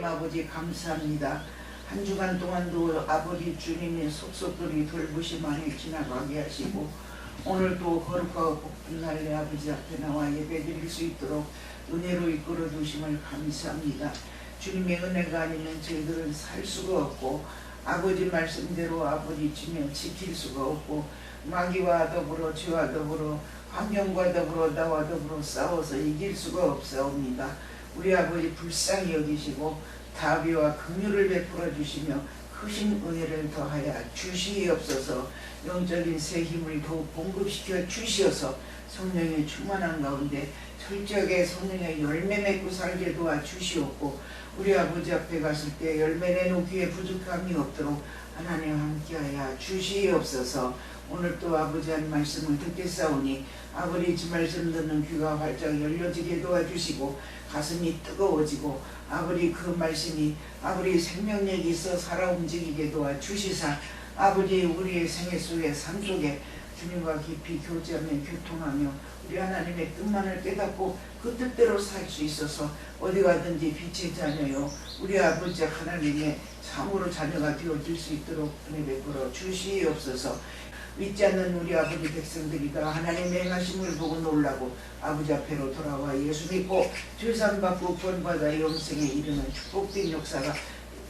하나님 아버지 감사합니다. 한 주간 동안도 아버지 주님의 속속들이 돌보시 많이 지나가게 하시고 오늘도 거룩하고 복된 날에 아버지 앞에 나와 예배드릴 수 있도록 은혜로 이끌어 주심을 감사합니다. 주님의 은혜가 아니면 저희들은 살 수가 없고 아버지 말씀대로 아버지 주님 지킬 수가 없고 마귀와 더불어 죄와 더불어 환경과 더불어 나와 더불어 싸워서 이길 수가 없사옵니다. 우리 아버지 불쌍히 여기시고 다비와 긍휼을 베풀어 주시며 크신 은혜를 더하여 주시옵소서. 영적인 새 힘을 더욱 공급시켜 주시어서 성령의 충만한 가운데 철저하게 성령의 열매 맺고 살게 도와 주시옵고 우리 아버지 앞에 갔을 때 열매 내놓기에 부족함이 없도록 하나님 함께하여 주시옵소서. 오늘 또 아버지 한 말씀을 듣겠사오니 아버지 말씀 듣는 귀가 활짝 열려지게 도와주시고 가슴이 뜨거워지고 아버지 그 말씀이 아버지 생명력이 있어 살아 움직이게 도와주시사 아버지 우리의 생애 속에 삶 속에 주님과 깊이 교제하며 교통하며 우리 하나님의 뜻만을 깨닫고 그 뜻대로 살 수 있어서 어디 가든지 빛의 자녀요 우리 아버지 하나님의 참으로 자녀가 되어줄 수 있도록 은혜 베풀어 주시옵소서. 믿지 않는 우리 아버지 백성들이다 하나님의 행하심을 보고 놀라고 아버지 앞에로 돌아와 예수 믿고 죄산받고 구원받아 영생에 이르는 축복된 역사가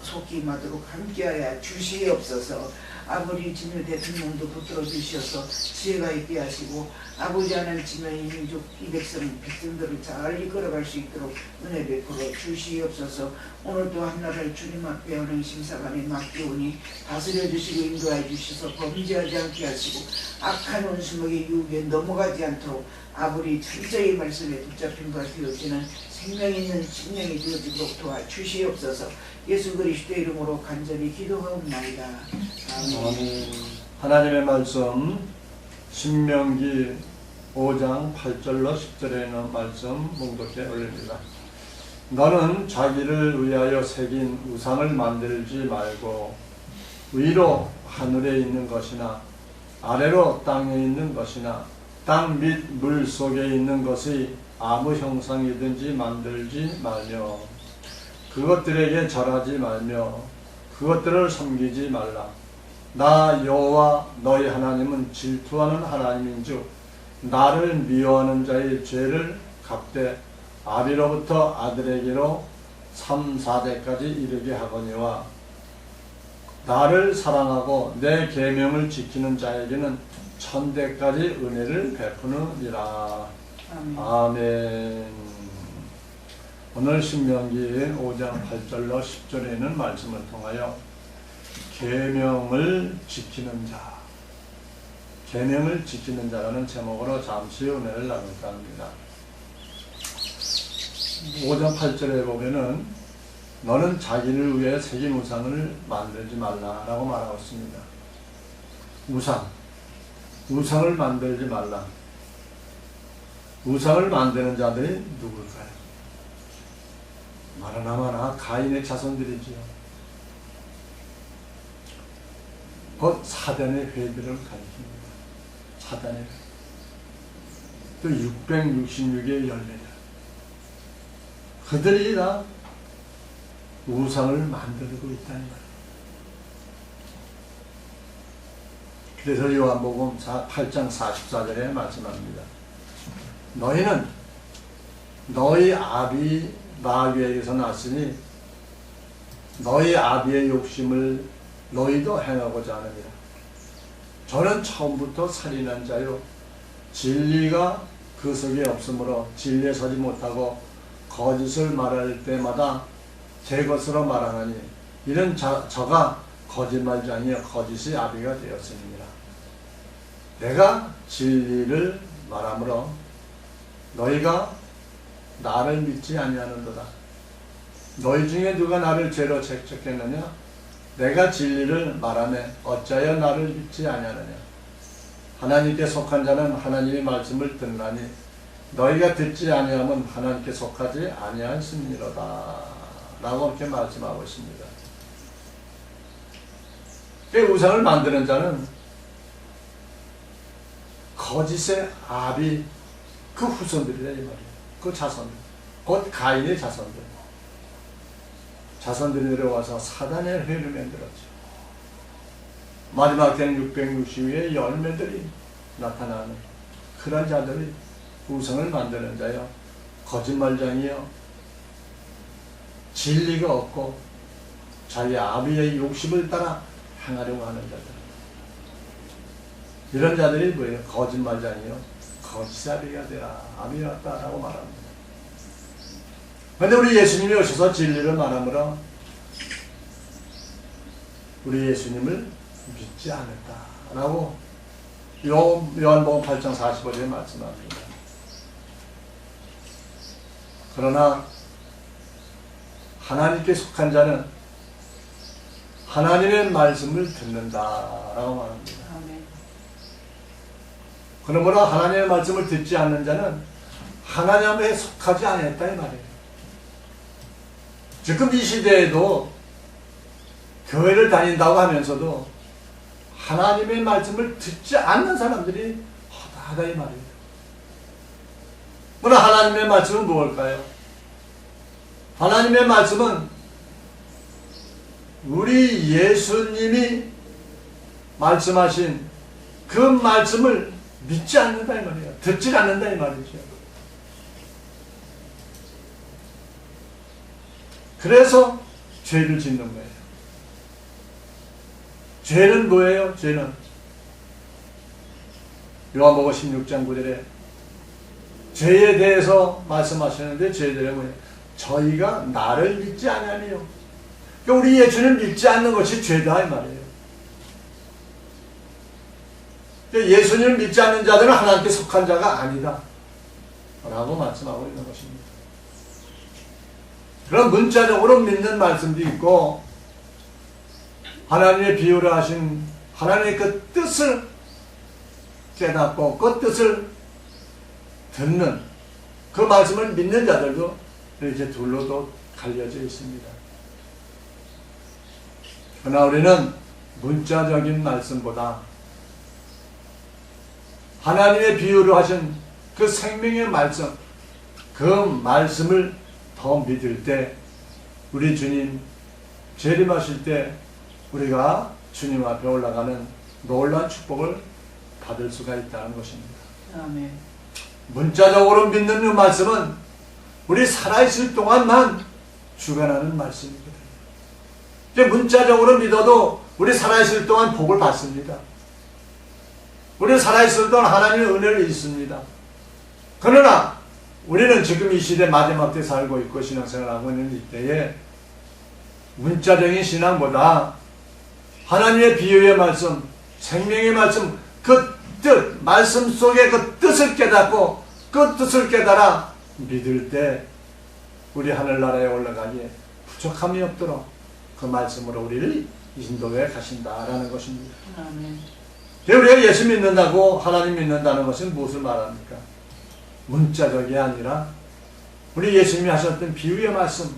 속히 임하도록 함께하여 주시옵소서. 아버지 지금 대통령도 붙들어 주시어서 지혜가 있게 하시고 아버지 하나님 지금 이 민족 이 백성들을 잘 이끌어갈 수 있도록 은혜 베풀어 주시옵소서. 오늘도 한나라를 주님 앞에 은행 심사관에 맡기오니 다스려 주시고 인도하여 주셔서 범죄하지 않게 하시고 악한 원수목의 유혹에 넘어가지 않도록 아버지 철저히 말씀에 붙잡힌 바 되어지는 생명 있는 심령이 되어지도록 도와주시옵소서. 예수 그리스도의 이름으로 간절히 기도하옵나이다. 아멘. 하나님의 말씀 신명기 5장 8절로 10절에 있는 말씀 묵독해 올립니다. 너는 자기를 위하여 새긴 우상을 만들지 말고 위로 하늘에 있는 것이나 아래로 땅에 있는 것이나 땅 및 물 속에 있는 것의 아무 형상이든지 만들지 말며 그것들에게 절하지 말며 그것들을 섬기지 말라. 나 여호와 너희 하나님은 질투하는 하나님인즉 나를 미워하는 자의 죄를 갚되 아비로부터 아들에게로 3, 4대까지 이르게 하거니와 나를 사랑하고 내 계명을 지키는 자에게는 1000대까지 은혜를 베푸느니라. 아멘. 오늘 신명기 5장 8절로 10절에 있는 말씀을 통하여 계명을 지키는 자, 계명을 지키는 자라는 제목으로 잠시 은혜를 나눌까 합니다. 5장 8절에 보면은 너는 자기를 위해 새긴 우상을 만들지 말라라고 말하고 있습니다. 우상을 만들지 말라. 우상을 만드는 자들이 누굴까요? 마라나마나 가인의 자손들이지요. 곧 사단의 회들을 가리킵니다. 사단의 회. 또 666의 열매들. 그들이 다 우상을 만들고 있다는 거예요. 그래서 요한복음 8장 44절에 말씀합니다. 너희는 너희 아비 마귀에게서 났으니 너희 아비의 욕심을 너희도 행하고자 하느니라. 저는 처음부터 살인한 자요 진리가 그 속에 없으므로 진리에 서지 못하고 거짓을 말할 때마다 제 것으로 말하나니 이는 저가 거짓말장이여 거짓의 아비가 되었음이니라. 내가 진리를 말하므로 너희가 나를 믿지 아니하는도다. 너희 중에 누가 나를 죄로 책적했느냐? 내가 진리를 말하며 어찌하여 나를 믿지 아니하느냐? 하나님께 속한 자는 하나님의 말씀을 듣나니 너희가 듣지 아니하면 하나님께 속하지 아니하였음이로다 라고 이렇게 말씀하고 있습니다. 우상을 만드는 자는 거짓의 아비 그 후손들이라 이 말이에요. 그 자손들, 곧 가인의 자손들. 자손들이 내려와서 사단의 회를 만들었죠. 마지막 때는 660위의 열매들이 나타나는 그런 자들이 우상을 만드는 자요, 거짓말장이요, 진리가 없고 자기 아비의 욕심을 따라 행하려고 하는 자들. 이런 자들이 뭐예요? 거짓말장이요, 거짓아비가 되라, 아비 같다라고 말합니다. 그런데 우리 예수님이 오셔서 진리를 말하므로 우리 예수님을 믿지 않았다라고 요한복음 8장 45절에 말씀합니다. 그러나 하나님께 속한 자는 하나님의 말씀을 듣는다라고 말합니다. 그러므로 하나님의 말씀을 듣지 않는 자는 하나님에 속하지 않았다 이 말이에요. 지금 이 시대에도 교회를 다닌다고 하면서도 하나님의 말씀을 듣지 않는 사람들이 허다하다 이 말이에요. 그러나 하나님의 말씀은 무엇일까요? 하나님의 말씀은 우리 예수님이 말씀하신 그 말씀을 믿지 않는다 이 말이에요. 듣지 않는다 이 말이죠. 그래서 죄를 짓는 거예요. 죄는 뭐예요? 죄는 요한복음 16장 9절에 죄에 대해서 말씀하시는데 죄들은 뭐예요? 저희가 나를 믿지 않으며, 그러니까 우리 예수는 믿지 않는 것이 죄다 이 말이에요. 그러니까 예수님을 믿지 않는 자들은 하나님께 속한 자가 아니다 라고 말씀하고 있는 것입니다. 그런 문자적으로 믿는 말씀도 있고, 하나님의 비유를 하신 하나님의 그 뜻을 깨닫고 그 뜻을 듣는 그 말씀을 믿는 자들도 이렇게 둘로도 갈려져 있습니다. 그러나 우리는 문자적인 말씀보다 하나님의 비유를 하신 그 생명의 말씀, 그 말씀을 더 믿을 때 우리 주님 재림하실 때 우리가 주님 앞에 올라가는 놀라운 축복을 받을 수가 있다는 것입니다. 아멘. 문자적으로 믿는 그 말씀은 우리 살아있을 동안만 주관하는 말씀이거든요. 문자적으로 믿어도 우리 살아있을 동안 복을 받습니다. 우리 살아있을 동안 하나님의 은혜를 있습니다. 그러나 우리는 지금 이 시대 마지막 때 살고 있고 신앙생활하고 있는 이때에 문자적인 신앙보다 하나님의 비유의 말씀, 생명의 말씀, 그 뜻, 말씀 속에 그 뜻을 깨닫고 그 뜻을 깨달아 믿을 때 우리 하늘나라에 올라가기에 부족함이 없도록 그 말씀으로 우리를 인도해 가신다라는 것입니다. 아멘. 우리가 예수 믿는다고 하나님 믿는다는 것은 무엇을 말합니까? 문자적이 아니라 우리 예수님이 하셨던 비유의 말씀,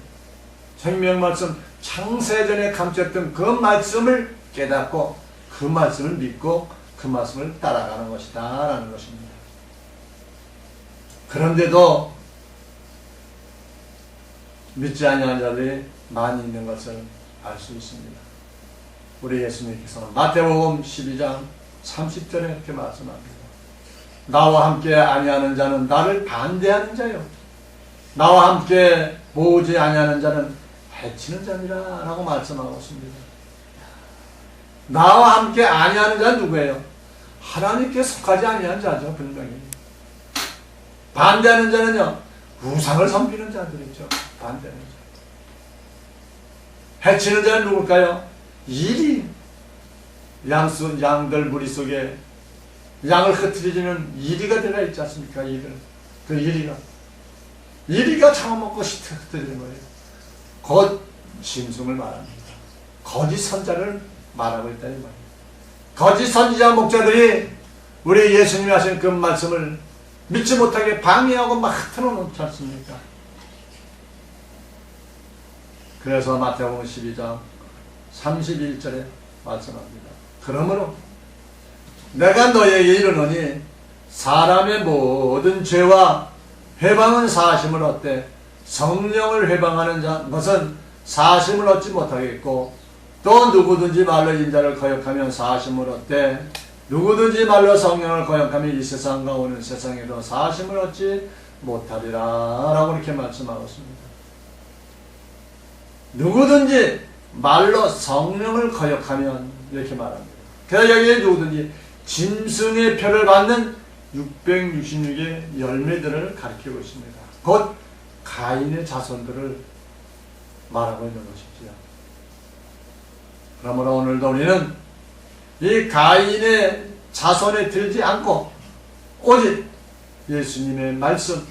생명 말씀, 창세전에 감췄던 그 말씀을 깨닫고 그 말씀을 믿고 그 말씀을 따라가는 것이다 라는 것입니다. 그런데도 믿지 아니하는 자들이 많이 있는 것을 알 수 있습니다. 우리 예수님께서는 마태복음 12장 30절에 이렇게 말씀합니다. 나와 함께 아니하는 자는 나를 반대하는 자요, 나와 함께 모으지 아니하는 자는 해치는 자니라 라고 말씀하고 있습니다. 나와 함께 아니하는 자는 누구예요? 하나님께 속하지 아니하는 자죠. 분명히. 반대하는 자는요, 우상을 섬기는 자들이죠. 반대하는 자. 해치는 자는 누굴까요? 일이 양들 무리 속에 양을 흩어지는 이리가 들어가 있지 않습니까? 그 이리가 잡아먹고 흩어지는 거예요. 곧 짐승을 말합니다. 거짓 선자를 말하고 있다 이 말이에요. 거짓 선지자 목자들이 우리 예수님이 하신 그 말씀을 믿지 못하게 방해하고 막 틀어놓지 않습니까? 그래서 마태복음 12장 31절에 말씀합니다. 그러므로 내가 너에게 이르노니 사람의 모든 죄와 회방은 사하심을 얻되 성령을 회방하는 것은 사심을 얻지 못하겠고, 또 누구든지 말로 인자를 거역하면 사심을 얻되 누구든지 말로 성령을 거역하면 이 세상과 오는 세상에도 사심을 얻지 못하리라 라고 이렇게 말씀하고 있습니다. 누구든지 말로 성령을 거역하면 이렇게 말합니다. 그래서 여기에 누구든지 짐승의 표를 받는 666의 열매들을 가리키고 있습니다. 곧 가인의 자손들을 말하고 있는 것이지요. 그러므로 오늘도 우리는 이 가인의 자손에 들지 않고 오직 예수님의 말씀,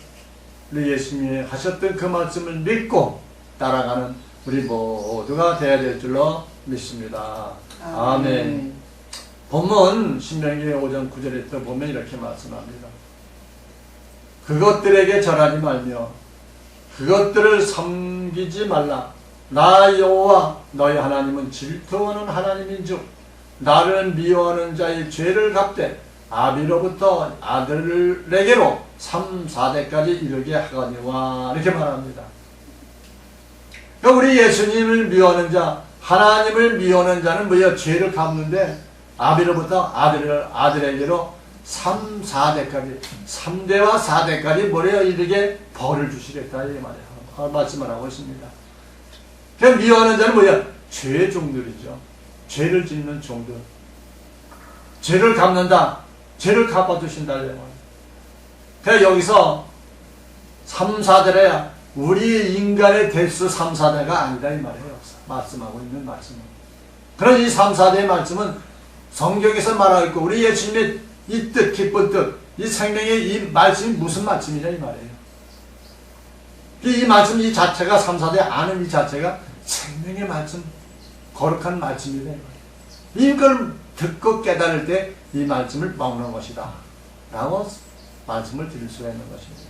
우리 예수님이 하셨던 그 말씀을 믿고 따라가는 우리 모두가 되어야 될 줄로 믿습니다. 아멘. 본문 신명기 5장 9절에 또 보면 이렇게 말씀합니다. 그것들에게 절하지 말며 그것들을 섬기지 말라. 나 여호와 너희 하나님은 질투하는 하나님인즉 나를 미워하는 자의 죄를 갚되 아비로부터 아들에게로 3, 4대까지 이르게 하거니와 이렇게 말합니다. 그러니까 우리 예수님을 미워하는 자, 하나님을 미워하는 자는 뭐야? 죄를 갚는데 아비로부터 아들에게로 3, 4대까지 3대와 4대까지 뭐래요? 이르게 벌을 주시겠다 이 말이에요. 말씀을 하고 있습니다. 그냥 미워하는 자는 뭐야? 죄의 종들이죠. 죄를 짓는 종들. 죄를 갚는다. 죄를 갚아주신다. 그래서 여기서 3, 4대래야 우리 인간의 대수 3, 4대가 아니다 이 말이에요. 말씀하고 있는 말씀은. 그런 이 3, 4대의 말씀은 성경에서 말하고 있고 우리 예수님의 이 뜻, 기쁜 뜻, 이 생명의 이 말씀이 무슨 말씀이냐 이 말이에요. 이 말씀 이 자체가 3, 4대 아는 이 자체가 생명의 말씀, 거룩한 말씀이다. 이걸 듣고 깨달을 때 이 말씀을 먹는 것이다. 라고 말씀을 드릴 수가 있는 것입니다.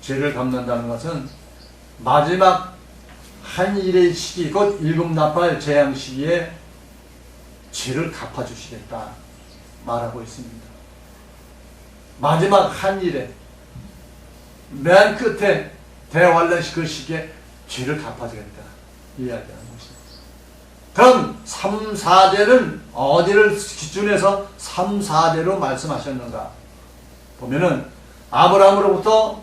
죄를 갚는다는 것은 마지막 한 일의 시기, 곧 일곱나팔 재앙 시기에 죄를 갚아주시겠다. 말하고 있습니다. 마지막 한 일에, 맨 끝에 대환란 그 시기에 죄를 갚아주겠다. 이야기하는 것입니다. 그럼 3, 4대는 어디를 기준해서 3, 4대로 말씀하셨는가? 보면은 아브라함으로부터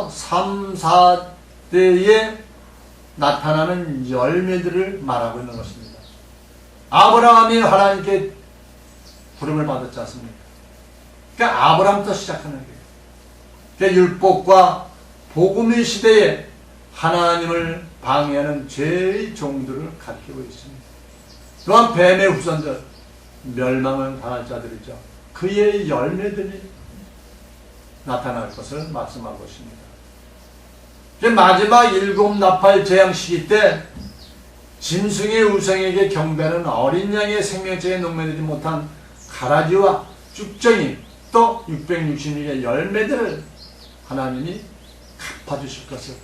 3, 4대에 나타나는 열매들을 말하고 있는 것입니다. 아브라함이 하나님께 부름을 받았지 않습니까? 그러니까 아브라함부터 시작하는 거예요. 그러니까 율법과 복음의 시대에 하나님을 방해하는 죄의 종들을 가리키고 있습니다. 또한 뱀의 후손들, 멸망을 당할 자들이죠. 그의 열매들이 나타날 것을 말씀하고 있습니다. 마지막 일곱 나팔 재앙 시기 때 짐승의 우상에게 경배하는 어린 양의 생명체에 농매되지 못한 가라지와 쭉정이 또 666의 열매들을 하나님이 갚아주실 것을,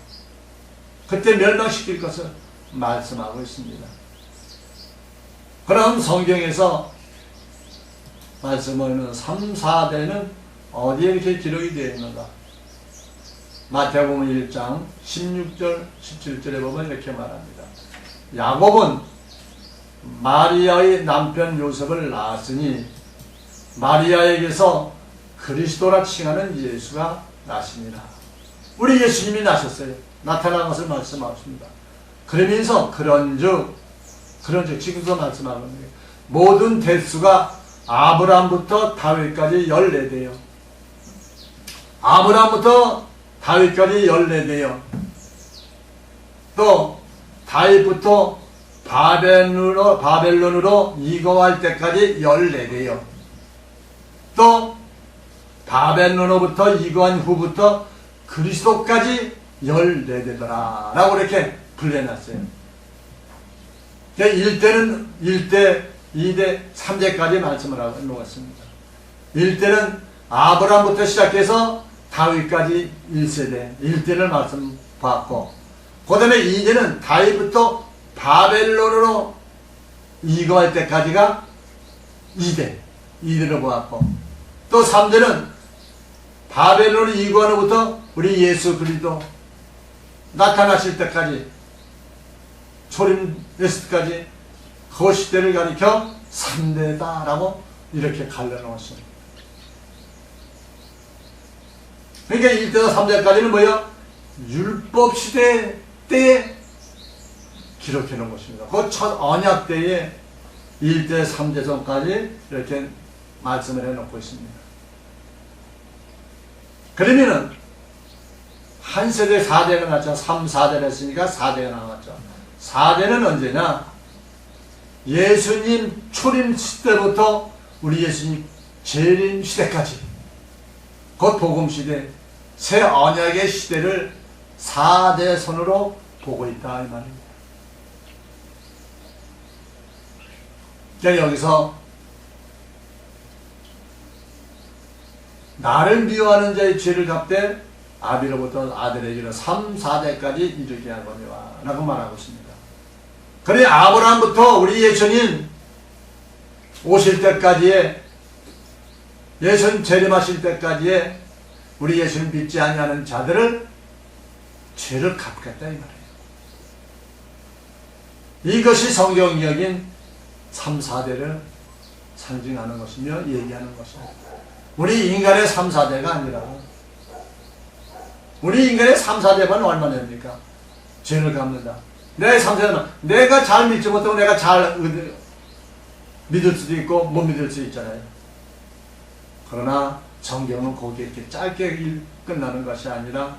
그때 멸망시킬 것을 말씀하고 있습니다. 그럼 성경에서 말씀하는 3, 4대는 어디에 이렇게 기록이 되어 있는가? 마태복음 1장 16절 17절에 보면 이렇게 말합니다. 야곱은 마리아의 남편 요셉을 낳았으니 마리아에게서 그리스도라 칭하는 예수가 나시니라. 우리 예수님이 나셨어요. 나타난 것을 말씀하십니다. 그러면서 그런즉 지금도 말씀하는 거예요. 모든 대수가 아브라함부터 다윗까지 14대요. 아브라함부터 다윗까지 14대요. 또 다윗부터 바벨론으로 이거할 때까지 14대요. 또 바벨론으로부터 이거한 후부터 그리스도까지 14대더라 라고 이렇게 불려놨어요. 1대는 1대, 2대, 3대까지 말씀을 하고 놓았습니다. 1대는 아브라함부터 시작해서 다윗까지 1세대, 1대를 말씀 봤고, 그 다음에 2대는 다윗부터 바벨론으로 이거할 때까지가 2대로 보았고, 또 3대는 바벨론으로 이거하는부터 우리 예수 그리스도 나타나실 때까지, 초림했을 때까지 그 시대를 가리켜 3대다라고 이렇게 갈라놓았습니다. 그러니까 1대에서 3대까지는 뭐예요? 율법 시대 때에 기록해 놓은 것입니다. 그 첫 언약 때에 1대 3대선까지 이렇게 말씀을 해 놓고 있습니다. 그러면은 한 세대 4대가 나왔죠. 3, 4대를 했으니까 4대가 나왔죠. 4대는 언제냐? 예수님 초림 시대부터 우리 예수님 재림 시대까지, 곧 복음 시대, 새 언약의 시대를 4대 선으로 보고 있다 이 말입니다. 그러니까 여기서 나를 미워하는 자의 죄를 갚되 아비로부터 아들에게는 3, 4대까지 이르게 한 거니와 라고 말하고 있습니다. 그래 아브라함부터 우리 예수님 오실 때까지의, 예수님 재림하실 때까지의 우리 예수님 믿지 아니하는 자들을 죄를 갚겠다 이 말이에요. 이것이 성경적인 3, 4대를 상징하는 것이며 얘기하는 것입니다. 우리 인간의 3, 4대가 아니라 우리 인간의 3, 4대만 얼마나 됩니까? 죄를 갚는다. 내 3, 4대만 내가 잘 믿지 못하고 내가 잘 믿을 수도 있고 못 믿을 수 있잖아요. 그러나 성경은 거기에 이렇게 짧게 끝나는 것이 아니라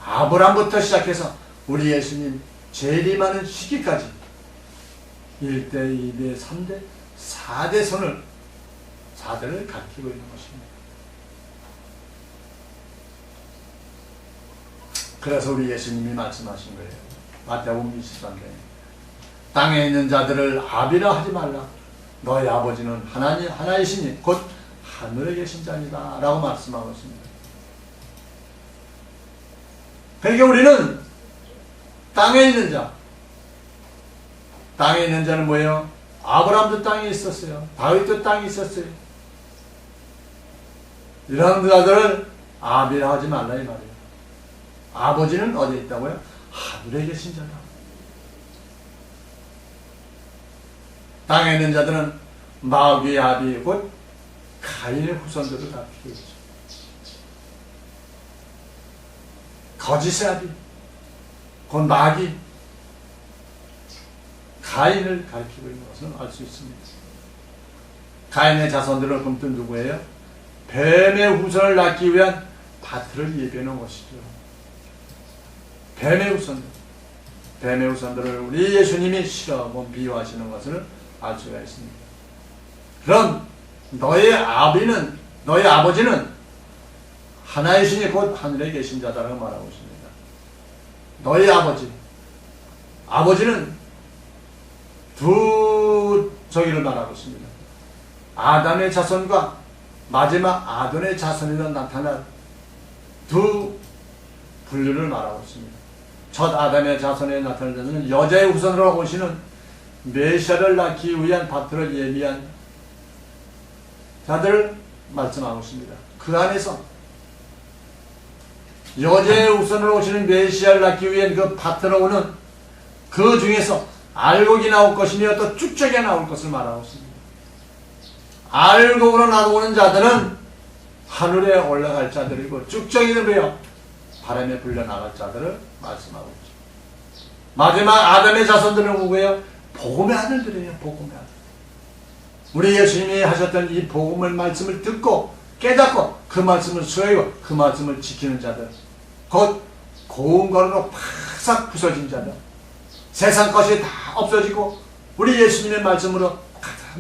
아브라함부터 시작해서 우리 예수님 재림하는 시기까지 1대, 2대, 3대, 4대 선을 4대를 가리키고 있는 것입니다. 그래서 우리 예수님이 말씀하신 거예요. 마태복음 23장 땅에 있는 자들을 아비라 하지 말라. 너희 아버지는 하나이시니 곧 하늘에 계신 자니다 라고 말씀하고 있습니다. 그러니까 우리는 땅에 있는 자, 땅에 있는 자는 뭐예요? 아브라함도 땅에 있었어요. 다윗도 땅에 있었어요. 이런 자들을 아비라 하지 말라 이 말이에요. 아버지는 어디에 있다고요? 하늘에 계신 자다. 땅에 있는 자들은 마귀의 아비 곧 가인의 후손들을 가리키고 있죠. 거짓의 아비 곧 마귀 가인을 가리키고 있는 것은 알 수 있습니다. 가인의 자손들은 그럼 또 누구예요? 뱀의 후손을 낳기 위한 밭을 예비해 놓은 것이죠. 뱀의 후손들을 우리 예수님이 싫어하고 미워하시는 것을 알 수가 있습니다. 그럼 너의 아버지는 하나이시니 곧 하늘에 계신 자다라고 말하고 있습니다. 너의 아버지는 두 저기를 말하고 있습니다. 아담의 자손과 마지막 아돈의 자손에서 나타난 두 분류를 말하고 있습니다. 첫 아담의 자손에 나타난 자는 여자의 후손으로 오시는 메시아를 낳기 위한 밭을 예비한 자들을 말씀하고 있습니다. 그 안에서 여자의 후손으로 오시는 메시아를 낳기 위한 그 밭으로 오는 그 중에서 알곡이 나올 것이며 또 쭉적이 나올 것을 말하고 있습니다. 알곡으로 나오는 자들은 하늘에 올라갈 자들이고 쭉적이는 뭐예요? 바람에 불려나갈 자들을 말씀하고 있죠. 마지막 아담의 자손들은 누구예요? 복음의 아들들이에요. 복음의 아들. 우리 예수님이 하셨던 이 복음의 말씀을 듣고 깨닫고 그 말씀을 수행하고 그 말씀을 지키는 자들, 곧 고운 거로 팍싹 부서진 자들, 세상 것이 다 없어지고 우리 예수님의 말씀으로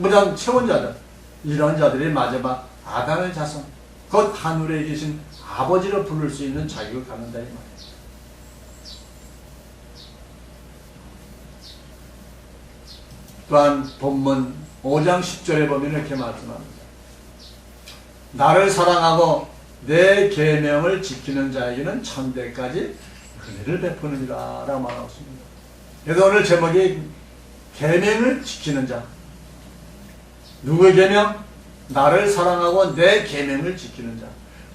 가장 채운 자들, 이런 자들이 마지막 아담의 자손, 곧 하늘에 계신 아버지로 부를 수 있는 자격을 갖는다 이 말이에요. 또한 본문 5장 10절에 보면 이렇게 말씀합니다. 나를 사랑하고 내 계명을 지키는 자에게는 천대까지 은혜를 베푸느니라 라고 말하고 있습니다. 그래서 오늘 제목이 계명을 지키는 자. 누구의 계명? 나를 사랑하고 내 계명을 지키는 자.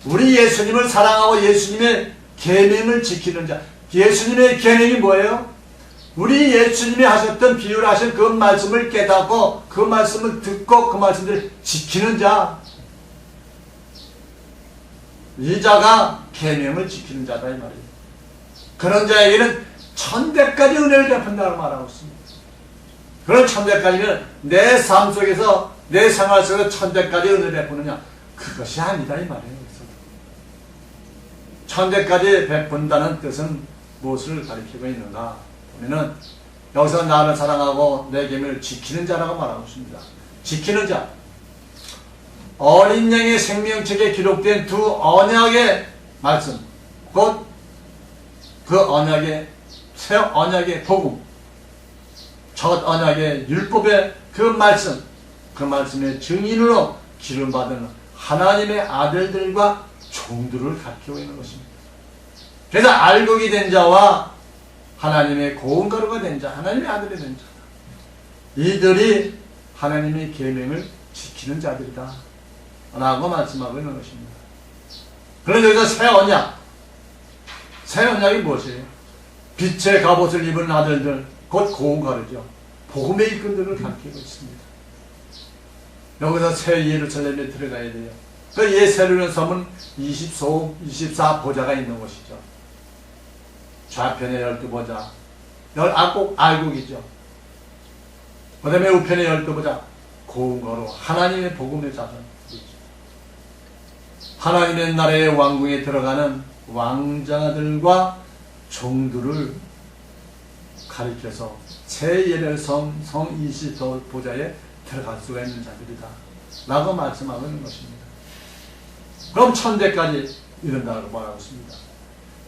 우리 예수님을 사랑하고 예수님의 계명을 지키는 자. 예수님의 계명이 뭐예요? 우리 예수님이 하셨던 비유를 하신 그 말씀을 깨닫고 그 말씀을 듣고 그 말씀을 지키는 자, 이 자가 계명을 지키는 자다 이 말이에요. 그런 자에게는 천대까지 은혜를 베푼다고 말하고 있습니다. 그런 천대까지는 내 삶 속에서 내 생활 속에서 천대까지 은혜를 베푸느냐, 그것이 아니다 이 말이에요. 천대까지 베푼다는 뜻은 무엇을 가리키고 있는가 보면은 여기서 나를 사랑하고 내 계명을 지키는 자라고 말하고 있습니다. 지키는 자, 어린 양의 생명책에 기록된 두 언약의 말씀, 곧 그 언약의 새 언약의 복음, 첫 언약의 율법의 그 말씀, 그 말씀의 증인으로 기름받은 하나님의 아들들과 종들을 가리키고 있는 것입니다. 그래서 알곡이 된 자와 하나님의 고운 가루가 된 자, 하나님의 아들이 된 자, 이들이 하나님의 계명을 지키는 자들이다 라고 말씀하고 있는 것입니다. 그런데 여기서 새 언약, 새 언약이 무엇이에요? 빛의 갑옷을 입은 아들들, 곧 고운 가루죠. 복음의 일꾼들을 가리키고 있습니다. 여기서 새 예루살렘에 들어가야 돼요. 그 예세르는 섬은 24 보좌가 있는 곳이죠. 좌편에 12보좌, 알곡이죠. 그 다음에 우편에 12보좌, 고운 거로 하나님의 복음의 자손, 하나님의 나라의 왕궁에 들어가는 왕자들과 종들을 가리켜서 새 예루살렘 성 24보좌에 들어갈 수가 있는 자들이다 라고 말씀하고 있는 것입니다. 그럼 천대까지 이른다고 말하고 있습니다.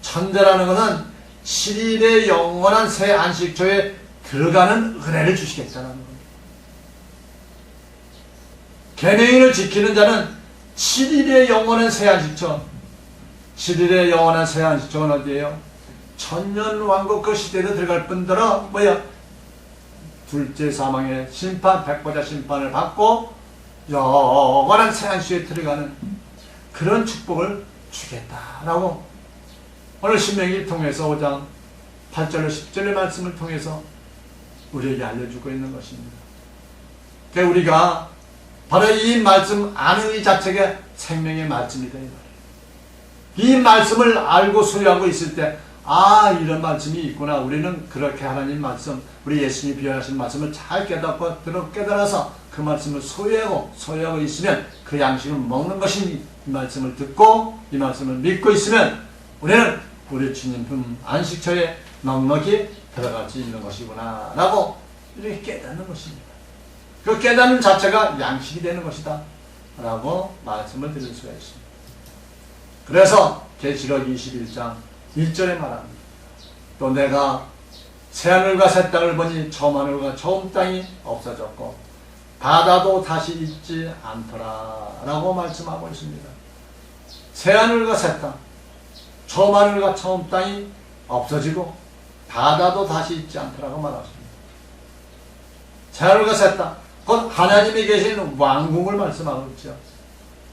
천대라는 것은 7일의 영원한 새 안식초에 들어가는 은혜를 주시겠다는 겁니다. 계명을 지키는 자는 7일의 영원한 새 안식초, 7일의 영원한 새 안식초는 어디예요? 천년왕국 그 시대에 들어갈 뿐더러 뭐야? 둘째 사망의 심판, 백보자 심판을 받고 영원한 새 안식초에 들어가는 그런 축복을 주겠다라고 오늘 신명기를 통해서 5장 8절로 10절의 말씀을 통해서 우리에게 알려주고 있는 것입니다. 그러니까 우리가 바로 이 말씀 아는 이 자체가 생명의 말씀이다. 이 말씀을 알고 소유하고 있을 때, 아, 이런 말씀이 있구나. 우리는 그렇게 하나님 말씀, 우리 예수님이 비유하신 말씀을 잘 깨닫고 깨달아서 그 말씀을 소유하고 있으면 그 양식을 먹는 것이 이 말씀을 듣고 이 말씀을 믿고 있으면 우리는 우리 주님 안식처에 넉넉히 들어갈 수 있는 것이구나 라고 이렇게 깨닫는 것입니다. 그 깨닫는 자체가 양식이 되는 것이다 라고 말씀을 드릴 수가 있습니다. 그래서 계시록 21장 1절에 말합니다. 또 내가 새하늘과 새 땅을 보니 처음 하늘과 처음 땅이 없어졌고 바다도 다시 있지 않더라 라고 말씀하고 있습니다. 새하늘과 새 땅, 처음 하늘과 처음 땅이 없어지고 바다도 다시 있지 않더라고 말하십니다. 새하늘과 새 땅, 곧 하나님이 계신 왕궁을 말씀하고 있죠.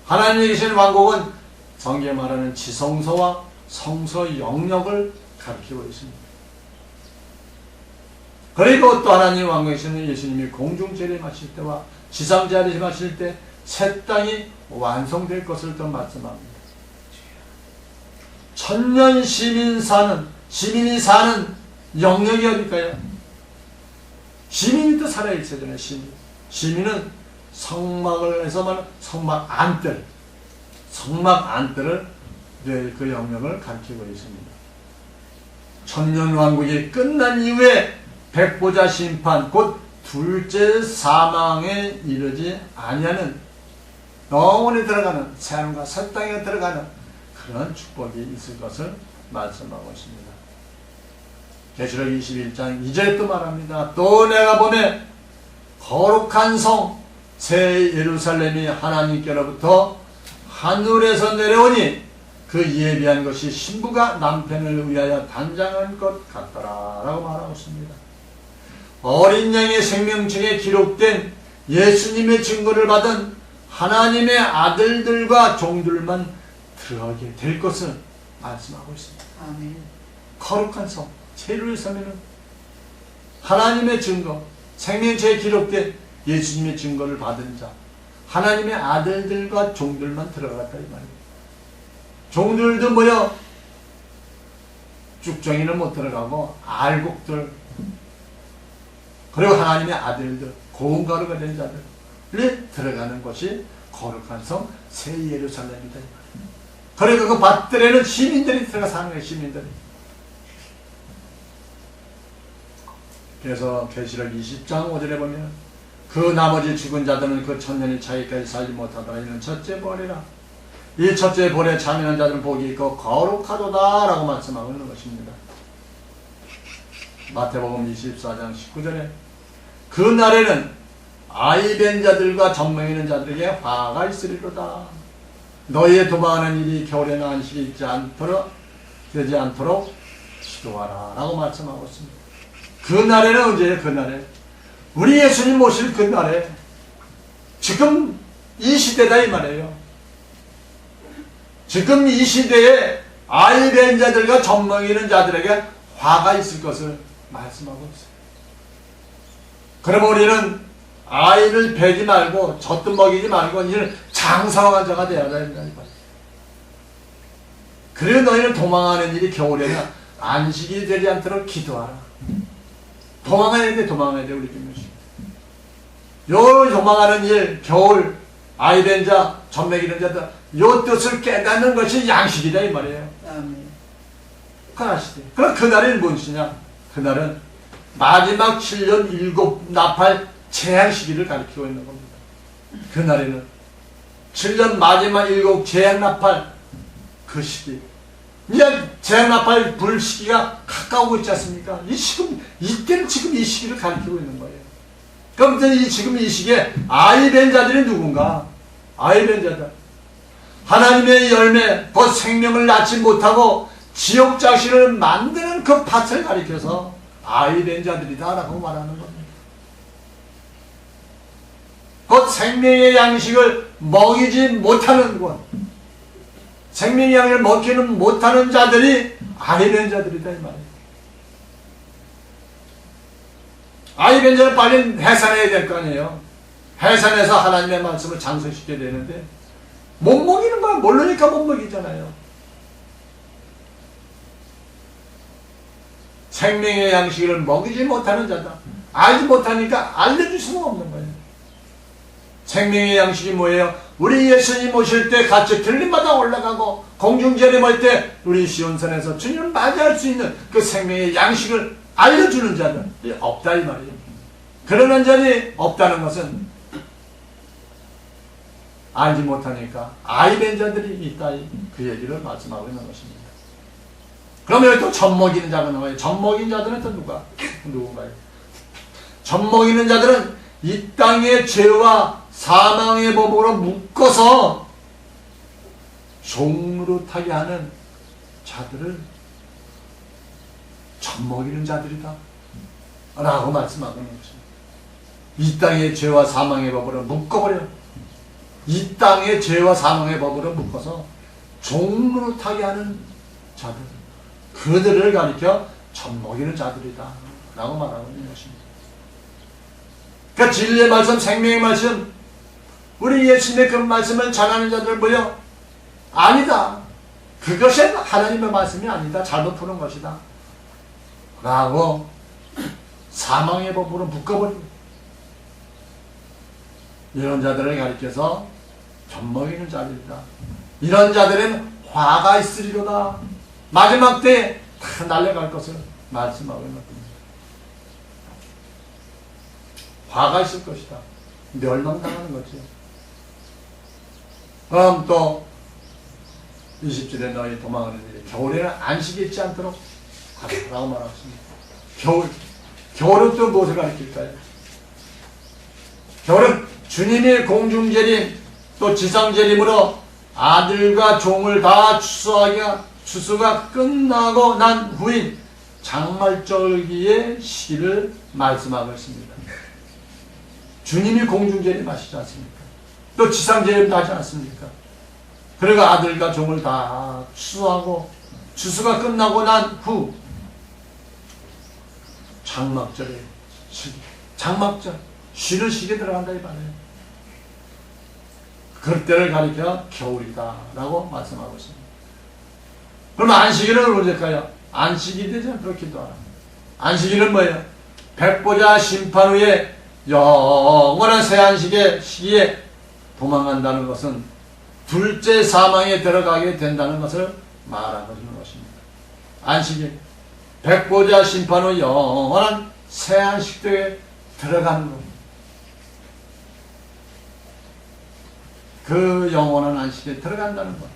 하나님이 계신 왕국은 성경에 말하는 지성소와 성소 영역을 가리키고 있습니다. 그리고 또 하나님 왕국에서는 예수님이 공중 재림하실 때와 지상 재림하실 때 새 땅이 완성될 것을 또 말씀합니다. 천년 시민이 사는 영역이 어딜까요? 시민이 또 살아있어야 되잖아요. 시민은 성막을 해서 말하는 성막 안뜰을 그 영역을 가리키고 있습니다. 천년 왕국이 끝난 이후에 백보자 심판, 곧 둘째 사망에 이르지 아니하는 영원히 들어가는 새하늘과 새 땅에 들어가는 그런 축복이 있을 것을 말씀하고 있습니다. 계시록 21장 2절에 또 말합니다. 또 내가 보매 거룩한 성 새 예루살렘이 하나님께로부터 하늘에서 내려오니 그 예비한 것이 신부가 남편을 위하여 단장한 것 같더라 라고 말하고 있습니다. 어린 양의 생명책에 기록된 예수님의 증거를 받은 하나님의 아들들과 종들만 들어가게 될 것을 말씀하고 있습니다. 아멘. 거룩한 성, 제루살렘은 하나님의 증거, 생명체에 기록된 예수님의 증거를 받은 자, 하나님의 아들들과 종들만 들어갔다 이 말이에요. 종들도 뭐요? 쭉정이는 못 들어가고 알곡들, 그리고 하나님의 아들들, 고운 가루가 된 자들이 들어가는 것이 거룩한 성 새 예루살렘이다. 그리고 그 밭들에는 시민들이 들어가 사는 거예요. 시민들이. 그래서 계시록 20장 5절에 보면 그 나머지 죽은 자들은 그 천년이 차기까지 살지 못하더라. 이는 첫째 벌이라. 이 첫째 벌에 참여한 자들은 복이 있고 거룩하도다 라고 말씀하고 있는 것입니다. 마태복음 24장 19절에 그 날에는 아이된 자들과 젖먹이 있는 자들에게 화가 있으리로다. 너희의 도망하는 일이 겨울에는 안식이 되지 않도록 기도하라 라고 말씀하고 있습니다. 그 날에는 언제예요? 그 날에 우리 예수님 오실 그 날에 지금 이 시대다 이 말이에요. 지금 이 시대에 아이된 자들과 젖먹이 있는 자들에게 화가 있을 것을 말씀하고 있어요. 그러면 우리는 아이를 베지 말고 젖도 먹이지 말고 이를 장성한 자가 되어야 된다. 그래서 너희는 도망하는 일이 겨울에는 안식이 되지 않도록 기도하라. 도망가야 돼. 도망가야 돼. 우리 김명식. 요 도망하는 일, 겨울, 아이된 자, 젖 먹이는 자들, 요 뜻을 깨닫는 것이 양식이다 이 말이에요. 그건 아시죠? 그럼 그날은 무엇이냐? 그날은 마지막 7년 7나팔 재앙 시기를 가리키고 있는 겁니다. 그날에는 7년 마지막 7 재앙 나팔 그 시기, 이제 재앙 나팔 불 시기가 가까우고 있지 않습니까? 이때는 지금 이 시기를 가리키고 있는 거예요. 그럼 지금 이 시기에 아이된 자들이 누군가? 아이된 자들, 하나님의 열매, 곧 생명을 낳지 못하고 지옥 자신을 만드는 그 밭을 가리켜서 아이된 자들이다 라고 말하는 겁니다. 곧 생명의 양식을 먹이지 못하는 것, 생명의 양식을 먹지는 못하는 자들이 아이된 자들이다 이 말이에요. 아이된 자는 빨리 해산해야 될 거 아니에요. 해산해서 하나님의 말씀을 장성시켜야 되는데 못 먹이는 거야. 모르니까 못 먹이잖아요. 생명의 양식을 먹이지 못하는 자다. 알지 못하니까 알려줄 수가 없는 거예요. 생명의 양식이 뭐예요? 우리 예수님 오실 때 같이 들림마다 올라가고 공중재림할 때 우리 시온산에서 주님을 맞이할 수 있는 그 생명의 양식을 알려주는 자들이 없다 이 말이에요. 그러는 자들이 없다는 것은 알지 못하니까 아이된 자들이 있다 그 얘기를 말씀하고 있는 것입니다. 그러면 여기 또 젖먹이는 자가 나와요. 젖먹이는 자들은 또 누군가요? 젖먹이는 자들은 이 땅의 죄와 사망의 법으로 묶어서 종노릇하게 하는 자들을 젖먹이는 자들이다 라고 말씀하고 있는 것입니다. 이 땅의 죄와 사망의 법으로 묶어버려. 이 땅의 죄와 사망의 법으로 묶어서 종노릇하게 하는 자들, 그들을 가리켜 젖먹이는 자들이다 라고 말하고 있는 것입니다. 그러니까 진리의 말씀, 생명의 말씀, 우리 예수님의 그 말씀을 전하는 자들 뭐요? 아니다. 그것이 하나님의 말씀이 아니다. 잘못 푸는 것이다 라고 사망의 법으로 묶어버리고 이런 자들을 가리켜서 젖먹이는 자들이다. 이런 자들은 화가 있으리로다. 마지막 때에 다 날려갈 것을 말씀하고 있는 겁니다. 화가 있을 것이다. 멸망당하는 거지. 그럼 또 20절에 너희 도망하는 일이 겨울에는 안식이 있지 않도록 하라고 말하셨습니다. 겨울은 또 무엇을 가리킬까요? 겨울은 주님이 공중재림 또 지상재림으로 아들과 종을 다 추수가 끝나고 난 후인 장말절기의 시기를 말씀하고 있습니다. 주님이 공중재림 하시지 않습니까? 또 지상재림도 하지 않습니까? 그리고 아들과 종을 다 추수하고 추수가 끝나고 난 후 장막절에 장막절 쉬는 시기에 들어간다 이 말이에요. 그때를 가리켜 겨울이다 라고 말씀하고 있습니다. 그럼 안식일은 언제일까요? 안식이 되잖아요. 그렇기도 하라. 안식일은 뭐예요? 백보자 심판 후에 영원한 새안식의 시기에 도망간다는 것은 둘째 사망에 들어가게 된다는 것을 말하고 있는 것입니다. 안식일, 백보자 심판 후 영원한 새안식도에 들어가는 것. 그 영원한 안식에 들어간다는 것.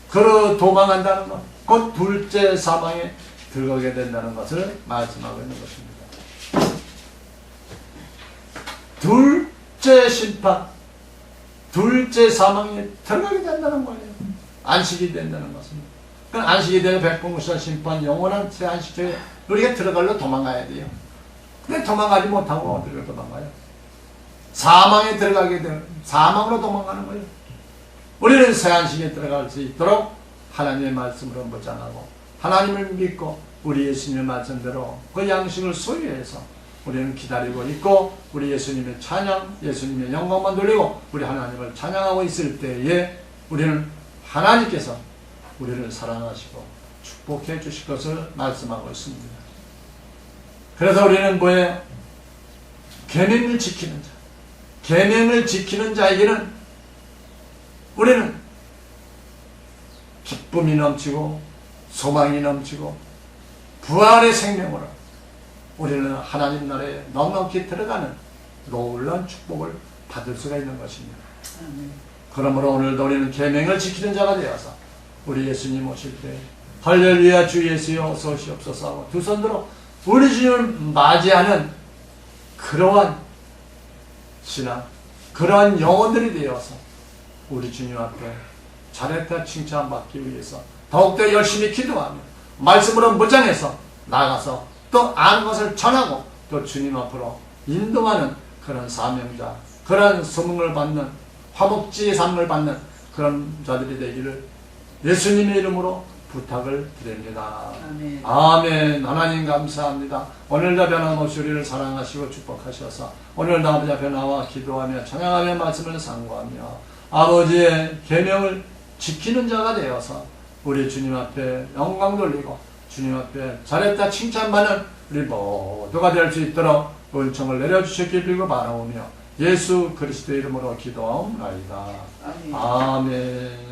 그 도망간다는 것. 곧 둘째 사망에 들어가게 된다는 것을 말씀하고 있는 것입니다. 둘째 심판, 둘째 사망에 들어가게 된다는 거예요. 안식이 된다는 것입니다. 그럼 안식이 되는 백보자 심판 영원한 새 안식에 우리가 들어가려 도망가야 돼요. 근데 도망가지 못하고 어디로 도망가요? 사망에 들어가게 되는, 사망으로 도망가는 거예요. 우리는 새 안식에 들어갈 수 있도록 하나님의 말씀으로 무장하고 하나님을 믿고 우리 예수님의 말씀대로 그 양식을 소유해서 우리는 기다리고 있고 우리 예수님의 찬양, 예수님의 영광만 돌리고 우리 하나님을 찬양하고 있을 때에 우리는 하나님께서 우리를 사랑하시고 축복해 주실 것을 말씀하고 있습니다. 그래서 우리는 뭐예요? 계명을 지키는 자. 계명을 지키는 자에게는 우리는 기쁨이 넘치고 소망이 넘치고 부활의 생명으로 우리는 하나님 나라에 넉넉히 들어가는 놀라운 축복을 받을 수가 있는 것입니다. 그러므로 오늘도 우리는 계명을 지키는 자가 되어서 우리 예수님 오실 때 할렐루야 주 예수여 어서 오시옵소서 하고 두 손 들어 우리 주님을 맞이하는 그러한 신앙, 그러한 영혼들이 되어서 우리 주님 앞에 잘했다 칭찬받기 위해서 더욱더 열심히 기도하며 말씀으로 무장해서 나가서 또 아는 것을 전하고 또 주님 앞으로 인도하는 그런 사명자, 그런 소명을 받는 화목지의 삶을 받는 그런 자들이 되기를 예수님의 이름으로 부탁을 드립니다. 아멘. 아멘. 하나님 감사합니다. 오늘도 변함없이 우리를 사랑하시고 축복하셔서 오늘도 아버지 앞에 나와 기도하며 찬양하며 말씀을 상고하며 아버지의 계명을 지키는 자가 되어서 우리 주님 앞에 영광 돌리고 주님 앞에 잘했다 칭찬받는 우리 모두가 될 수 있도록 은총을 내려주셨길 빌고 바라오며 예수 그리스도의 이름으로 기도하옵나이다. 아멘. 아멘.